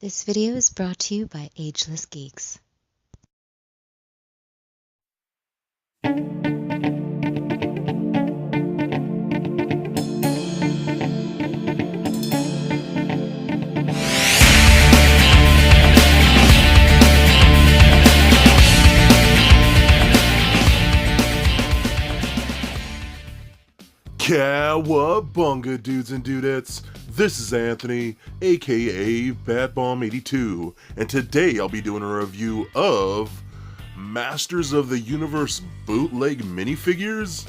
This video is brought to you by Ageless Geeks. Cowabunga, dudes and dudettes. This is Anthony, aka BatBomb82, and today I'll be doing a review of Masters of the Universe bootleg minifigures.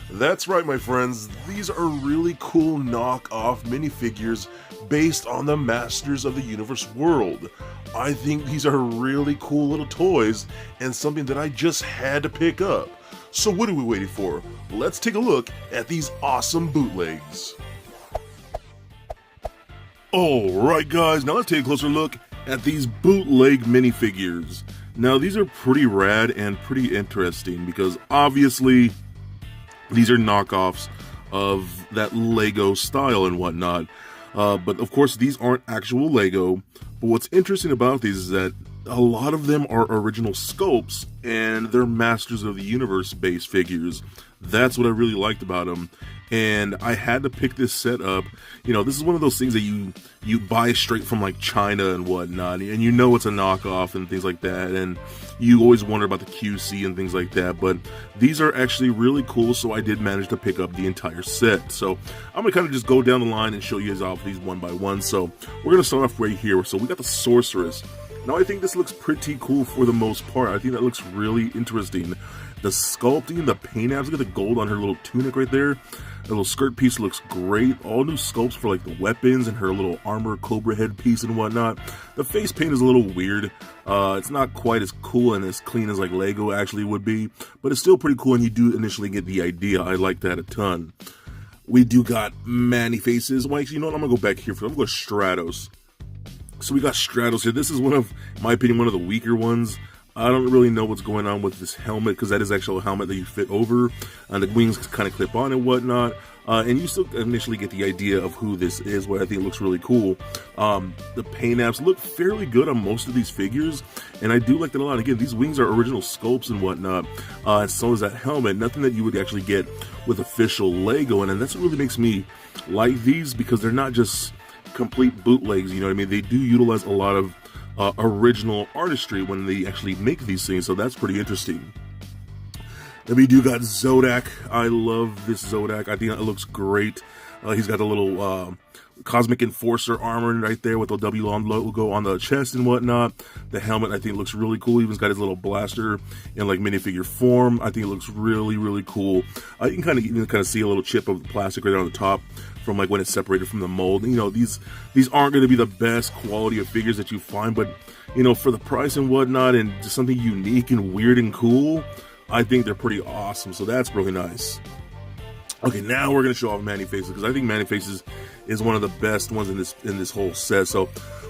That's right, my friends, these are really cool knockoff minifigures based on the Masters of the Universe world. I think these are really cool little toys and something that I just had to pick up. So what are we waiting for? Let's take a look at these awesome bootlegs. Alright guys, now let's take a closer look at these bootleg minifigures. Now these are pretty rad and pretty interesting because obviously these are knockoffs of that Lego style and whatnot. But of course these aren't actual Lego. But what's interesting about these is that a lot of them are original sculpts and they're Masters of the Universe based figures. That's what I really liked about them. And I had to pick this set up. You know, this is one of those things that you buy straight from like China and whatnot, and you know it's a knockoff and things like that, and you always wonder about the QC and things like that, but these are actually really cool, so I did manage to pick up the entire set. So I'm gonna kind of just go down the line and show you guys off these one by one. So we're gonna start off right here. So we got the Sorceress. Now I think this looks pretty cool for the most part. I think that looks really interesting. The sculpting, the paint apps, look at the gold on her little tunic right there. The little skirt piece looks great. All new sculpts for like the weapons and her little armor cobra head piece and whatnot. The face paint is a little weird. It's not quite as cool and as clean as like Lego actually would be, but it's still pretty cool and you do initially get the idea. I like that a ton. We do got Manny faces. Well, actually, you know what? I'm gonna go back here. I'm gonna go Stratos. So we got Stratos here. This is one of, in my opinion, one of the weaker ones. I don't really know what's going on with this helmet because that is actually a helmet that you fit over and the wings kind of clip on and whatnot. And you still initially get the idea of who this is, what I think looks really cool. The paint apps look fairly good on most of these figures, and I do like that a lot. Again, these wings are original sculpts and whatnot, and so is that helmet. Nothing that you would actually get with official Lego, and that's what really makes me like these because they're not just complete bootlegs, you know what I mean? They do utilize a lot of original artistry when they actually make these things, so that's pretty interesting. Then we do got Zodak. I love this Zodak. I think it looks great. He's got the little Cosmic Enforcer armor right there with the W logo on the chest and whatnot. The helmet I think looks really cool. He's got his little blaster in like minifigure form. I think it looks really, really cool. You can even kind of see a little chip of the plastic right there on the top from like when it's separated from the mold. You know, these aren't going to be the best quality of figures that you find, but you know, for the price and whatnot and just something unique and weird and cool, I think they're pretty awesome. So that's really nice. Okay, now we're going to show off Manny Faces because I think Manny Faces is one of the best ones in this whole set. So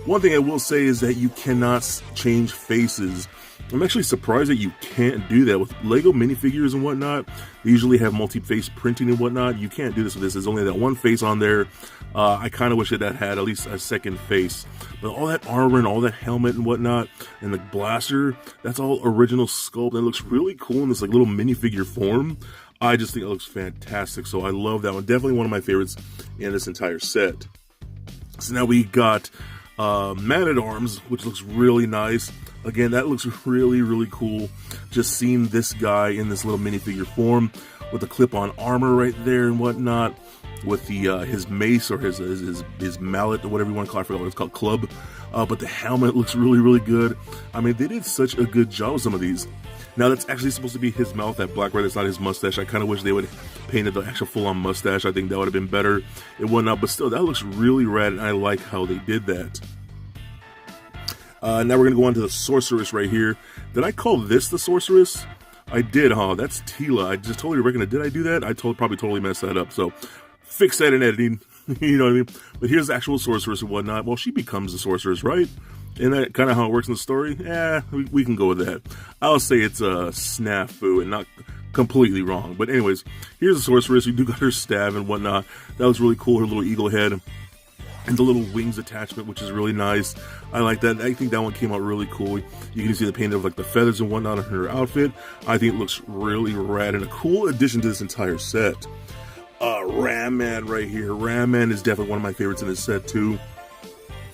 one thing I will say is that you cannot change faces. I'm actually surprised that you can't do that with Lego minifigures and whatnot. They usually have multi-face printing and whatnot. You can't do this with this. There's only that one face on there. I kind of wish that had at least a second face. But all that armor and all that helmet and whatnot and the blaster, that's all original sculpt. And it looks really cool in this like little minifigure form. I just think it looks fantastic. So I love that one. Definitely one of my favorites in this entire set. So now we got Man-at-Arms, which looks really nice. Again, that looks really, really cool. Just seeing this guy in this little minifigure form with the clip-on armor right there and whatnot, with the his mace or his mallet or whatever you want to call it. I forgot what it's called, club. But the helmet looks really, really good. I mean, they did such a good job with some of these. Now that's actually supposed to be his mouth, that black right, it's not his mustache. I kind of wish they would have painted the actual full-on mustache. I think that would have been better and whatnot, but still, that looks really rad, and I like how they did that. Now we're going to go on to the Sorceress right here. Did I call this the Sorceress? I did, huh? That's Tila. I just totally reckoned it. Did I do that? I probably totally messed that up, so fix that in editing. You know what I mean? But here's the actual Sorceress and whatnot. Well, she becomes the Sorceress, right? And that kind of how it works in the story? Yeah, we can go with that. I'll say it's a snafu and not completely wrong. But anyways, here's the Sorceress. You do got her staff and whatnot. That was really cool, her little eagle head. and the little wings attachment, which is really nice. I like that. I think that one came out really cool. You can see the paint of like the feathers and whatnot on her outfit. I think it looks really rad and a cool addition to this entire set. Ram Man right here. Ram Man is definitely one of my favorites in this set too.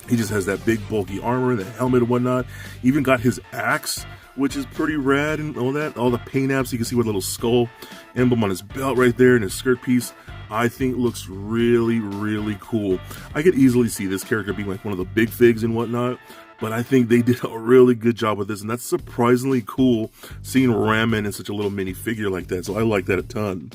He just has that big bulky armor, the helmet and whatnot. Even got his axe, which is pretty rad and all that. All the paint apps, you can see with a little skull emblem on his belt right there and his skirt piece. I think looks really, really cool. I could easily see this character being like one of the big figs and whatnot, but I think they did a really good job with this, and that's surprisingly cool seeing Ram Man in such a little mini figure like that, so I like that a ton.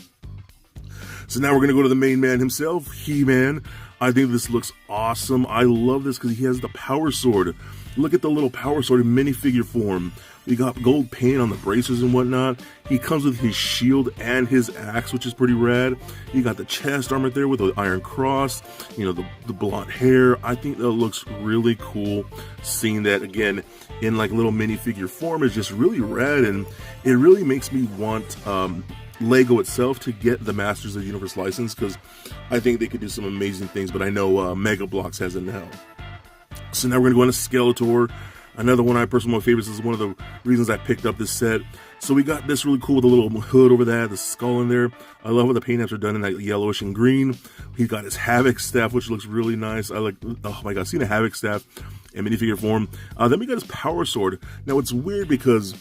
So now we're going to go to the main man himself, He-Man. I think this looks awesome. I love this because he has the power sword. Look at the little power sword in minifigure form. We got gold paint on the bracers and whatnot. He comes with his shield and his axe, which is pretty rad. You got the chest armor there with the iron cross, you know, the blonde hair. I think that looks really cool. Seeing that again in like little minifigure form is just really rad, and it really makes me want Lego itself to get the Masters of the Universe license, because I think they could do some amazing things, but I know Mega Bloks has it now. So now we're going to go into Skeletor. Another one of my personal favorites. This is one of the reasons I picked up this set. So we got this really cool with a little hood over that, the skull in there. I love how the paint apps are done in that yellowish and green. He got his Havoc staff, which looks really nice. I like, oh my god, seeing a Havoc staff in minifigure form. Then we got his power sword. Now it's weird because,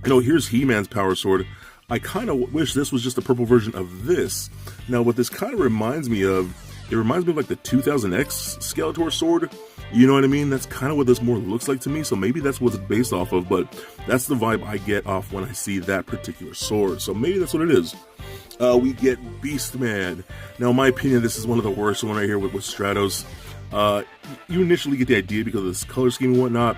you know, here's He-Man's power sword. I kind of wish this was just a purple version of this. Now what this kind of reminds me of, it reminds me of like the 2000X Skeletor sword. You know what I mean? That's kind of what this more looks like to me, so maybe that's what it's based off of, but that's the vibe I get off when I see that particular sword, so maybe that's what it is. We get Beastman. Now, in my opinion, this is one of the worst one right here with Stratos. You initially get the idea because of this color scheme and whatnot,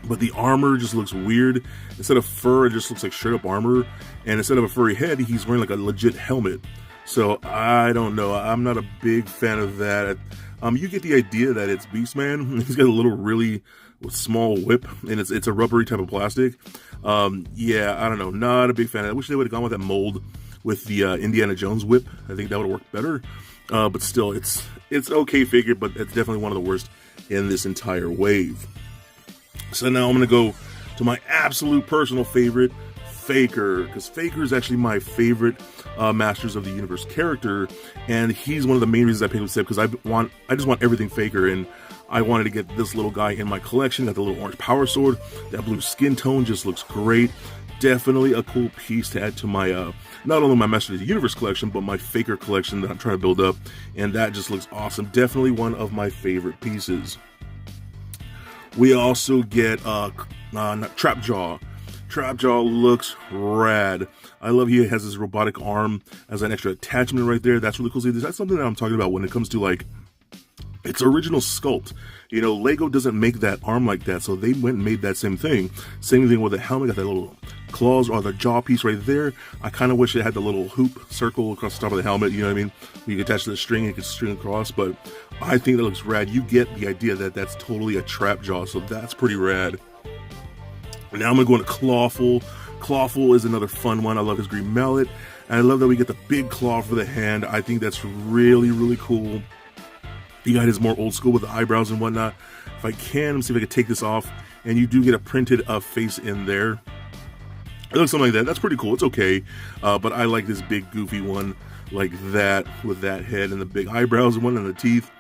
but the armor just looks weird. Instead of fur, it just looks like straight up armor, and instead of a furry head, he's wearing like a legit helmet. So, I don't know. I'm not a big fan of that. You get the idea that it's Beastman. He's got a little really small whip, and it's a rubbery type of plastic. Yeah, I don't know. Not a big fan of that. I wish they would have gone with that mold with the Indiana Jones whip. I think that would have worked better. But still, it's okay figure, but it's definitely one of the worst in this entire wave. So now I'm going to go to my absolute personal favorite, Faker, because Faker is actually my favorite Masters of the Universe character, and he's one of the main reasons I picked this up, because I just want everything Faker, and I wanted to get this little guy in my collection. Got the little orange power sword, that blue skin tone just looks great. Definitely a cool piece to add to my not only my Masters of the Universe collection, but my Faker collection that I'm trying to build up, and that just looks awesome. Definitely one of my favorite pieces. We also get Trapjaw. Trapjaw looks rad. I love he has his robotic arm as an extra attachment right there. That's really cool. See, that's something that I'm talking about when it comes to like its original sculpt. You know, Lego doesn't make that arm like that, so they went and made that same thing. Same thing with the helmet, got that little claws or the jaw piece right there. I kind of wish it had the little hoop circle across the top of the helmet, you know what I mean? You can attach to the string and you can string across, but I think that looks rad. You get the idea that that's totally a Trapjaw, so that's pretty rad. Now I'm going to go into Clawful. Clawful is another fun one. I love his green mallet. And I love that we get the big claw for the hand. I think that's really, really cool. You got his more old school with the eyebrows and whatnot. If I can, let me see if I can take this off. And you do get a printed face in there. It looks something like that. That's pretty cool. It's okay. But I like this big goofy one like that with that head and the big eyebrows and one and the teeth.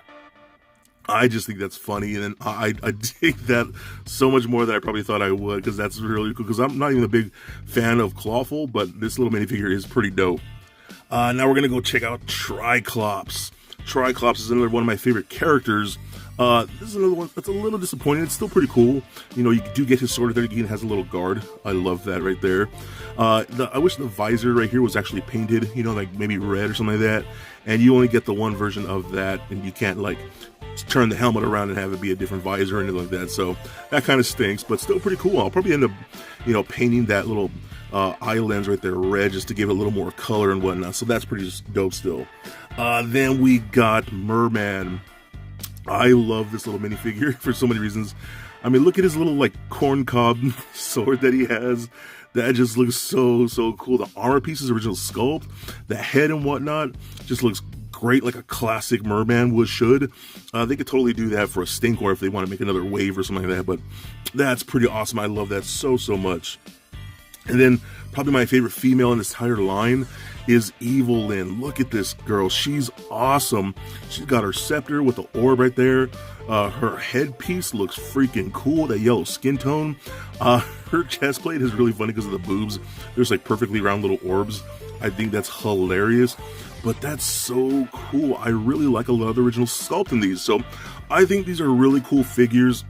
I just think that's funny, and I dig that so much more than I probably thought I would, because that's really cool, because I'm not even a big fan of Clawful, but this little minifigure is pretty dope. Now we're going to go check out Triclops. Triclops is another one of my favorite characters. This is another one that's a little disappointing. It's still pretty cool. You know, you do get his sword there. He has a little guard. I love that right there. I wish the visor right here was actually painted, you know, like maybe red or something like that. And you only get the one version of that, and you can't like turn the helmet around and have it be a different visor or anything like that. So that kind of stinks, but still pretty cool. I'll probably end up, you know, painting that little eye lens right there red just to give it a little more color and whatnot. So that's pretty dope still. Then we got Merman. I love this little minifigure for so many reasons. I mean, look at his little like corncob sword that he has. That just looks so cool. The armor piece is original sculpt. The head and whatnot just looks great like a classic merman should. They could totally do that for a Stinkor if they want to make another wave or something like that, but that's pretty awesome. I love that so much. And then probably my favorite female in this entire line is Evil Lyn. Look at this girl. She's awesome. She's got her scepter with the orb right there. Her headpiece looks freaking cool. That yellow skin tone. Her chest plate is really funny because of the boobs. There's like perfectly round little orbs. I think that's hilarious. But that's so cool. I really like a lot of the original sculpt in these. So I think these are really cool figures.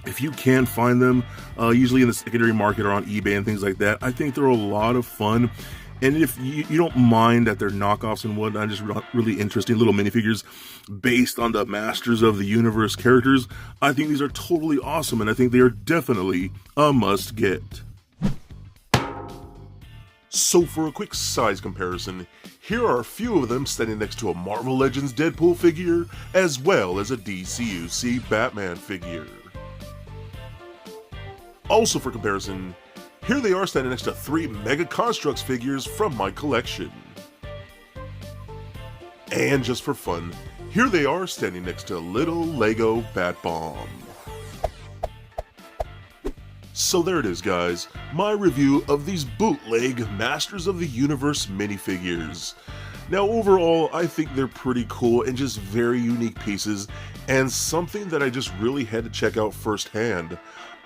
If you can find them, usually in the secondary market or on eBay and things like that, I think they're a lot of fun. And if you don't mind that they're knockoffs and whatnot, just really interesting little minifigures based on the Masters of the Universe characters, I think these are totally awesome, and I think they are definitely a must get. So for a quick size comparison, here are a few of them standing next to a Marvel Legends Deadpool figure, as well as a DCUC Batman figure. Also for comparison, here they are standing next to 3 Mega Construx figures from my collection. And just for fun, here they are standing next to a little Lego Bat Bomb. So there it is, guys, my review of these bootleg Masters of the Universe minifigures. Now overall, I think they're pretty cool and just very unique pieces, and something that I just really had to check out firsthand.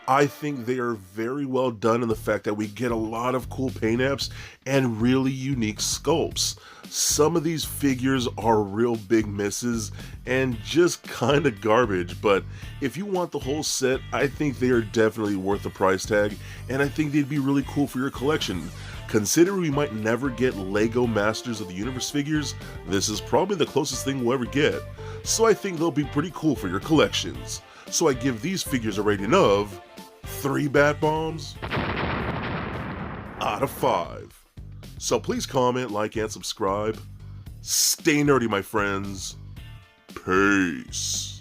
I think they are very well done in the fact that we get a lot of cool paint apps and really unique sculpts. Some of these figures are real big misses and just kind of garbage, but if you want the whole set, I think they are definitely worth the price tag, and I think they'd be really cool for your collection. Considering we might never get Lego Masters of the Universe figures, this is probably the closest thing we'll ever get, so I think they'll be pretty cool for your collections. So I give these figures a rating of 3 Bat Bombs out of 5. So please comment, like, and subscribe. Stay nerdy, my friends. Peace.